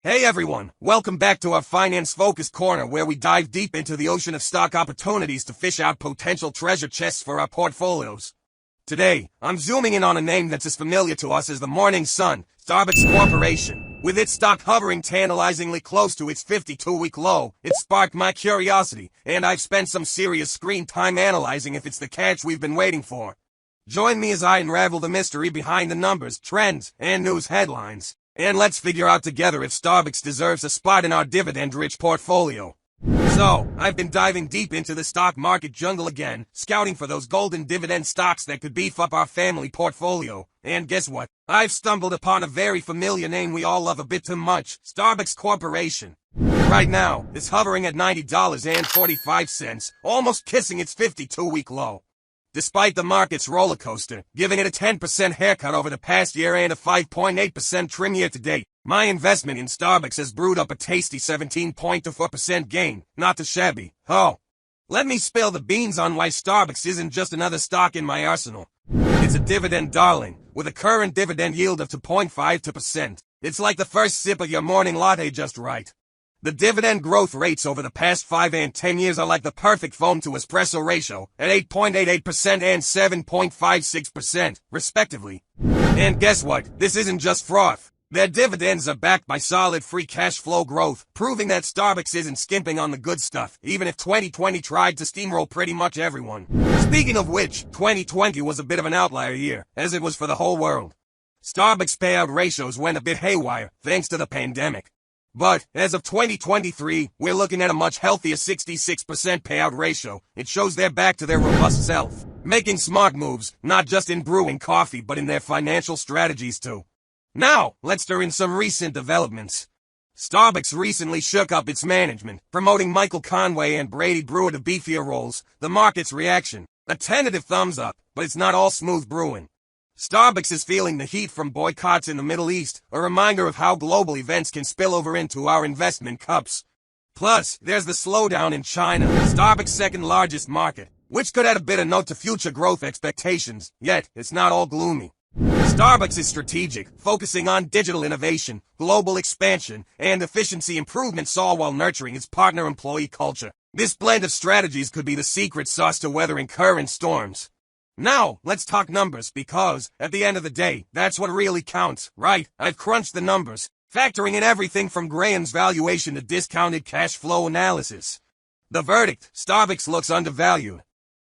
Hey everyone, welcome back to our Finance Focus Corner where we dive deep into the ocean of stock opportunities to fish out potential treasure chests for our portfolios. Today, I'm zooming in on a name that's as familiar to us as the morning sun, SBUX Corporation. With its stock hovering tantalizingly close to its 52-week low, it sparked my curiosity, and I've spent some serious screen time analyzing if it's the catch we've been waiting for. Join me as I unravel the mystery behind the numbers, trends, and news headlines. And let's figure out together if SBUX deserves a spot in our dividend-rich portfolio. So, I've been diving deep into the stock market jungle again, scouting for those golden dividend stocks that could beef up our family portfolio. And guess what? I've stumbled upon a very familiar name we all love a bit too much, SBUX Corporation. Right now, it's hovering at $90.45, almost kissing its 52-week low. Despite the market's roller coaster, giving it a 10% haircut over the past year and a 5.8% trim year to date, my investment in SBUX has brewed up a tasty 17.24% gain, not too shabby. Oh, let me spill the beans on why SBUX isn't just another stock in my arsenal. It's a dividend darling, with a current dividend yield of 2.52%. It's like the first sip of your morning latte just right. The dividend growth rates over the past 5 and 10 years are like the perfect foam to espresso ratio, at 8.88% and 7.56%, respectively. And guess what? This isn't just froth. Their dividends are backed by solid free cash flow growth, proving that SBUX isn't skimping on the good stuff, even if 2020 tried to steamroll pretty much everyone. Speaking of which, 2020 was a bit of an outlier year, as it was for the whole world. SBUX payout ratios went a bit haywire, thanks to the pandemic. But, as of 2023, we're looking at a much healthier 66% payout ratio. It shows they're back to their robust self, making smart moves, not just in brewing coffee but in their financial strategies too. Now, let's stir in some recent developments. SBUX recently shook up its management, promoting Michael Conway and Brady Brewer to beefier roles. The market's reaction: a tentative thumbs up, but it's not all smooth brewing. SBUX is feeling the heat from boycotts in the Middle East, a reminder of how global events can spill over into our investment cups. Plus, there's the slowdown in China, SBUX's second largest market, which could add a bit of note to future growth expectations, yet it's not all gloomy. SBUX is strategic, focusing on digital innovation, global expansion, and efficiency improvements, all while nurturing its partner-employee culture. This blend of strategies could be the secret sauce to weathering current storms. Now, let's talk numbers because, at the end of the day, that's what really counts, right? I've crunched the numbers, factoring in everything from Graham's valuation to discounted cash flow analysis. The verdict: SBUX looks undervalued.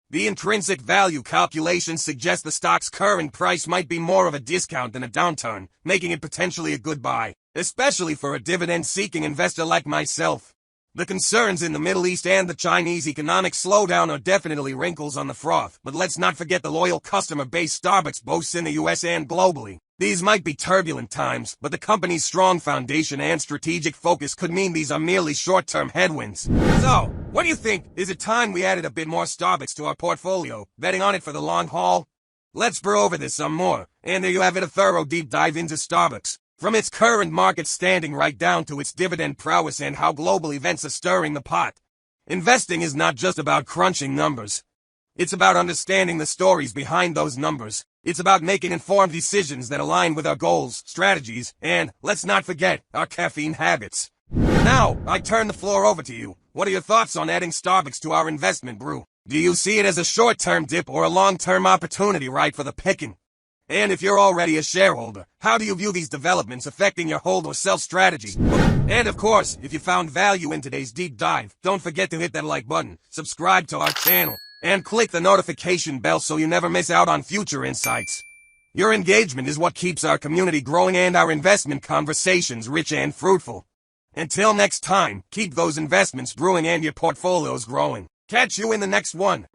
The intrinsic value calculations suggest the stock's current price might be more of a discount than a downturn, making it potentially a good buy, especially for a dividend-seeking investor like myself. The concerns in the Middle East and the Chinese economic slowdown are definitely wrinkles on the froth, but let's not forget the loyal customer base SBUX boasts in the US and globally. These might be turbulent times, but the company's strong foundation and strategic focus could mean these are merely short-term headwinds. So, what do you think? Is it time we added a bit more SBUX to our portfolio, betting on it for the long haul? Let's brew over this some more, and there you have it, a thorough deep dive into SBUX. From its current market standing right down to its dividend prowess and how global events are stirring the pot. Investing is not just about crunching numbers. It's about understanding the stories behind those numbers. It's about making informed decisions that align with our goals, strategies, and, let's not forget, our caffeine habits. Now, I turn the floor over to you. What are your thoughts on adding SBUX to our investment brew? Do you see it as a short-term dip or a long-term opportunity right for the picking? And if you're already a shareholder, how do you view these developments affecting your hold or sell strategy? And of course, if you found value in today's deep dive, don't forget to hit that like button, subscribe to our channel, and click the notification bell so you never miss out on future insights. Your engagement is what keeps our community growing and our investment conversations rich and fruitful. Until next time, keep those investments brewing and your portfolios growing. Catch you in the next one.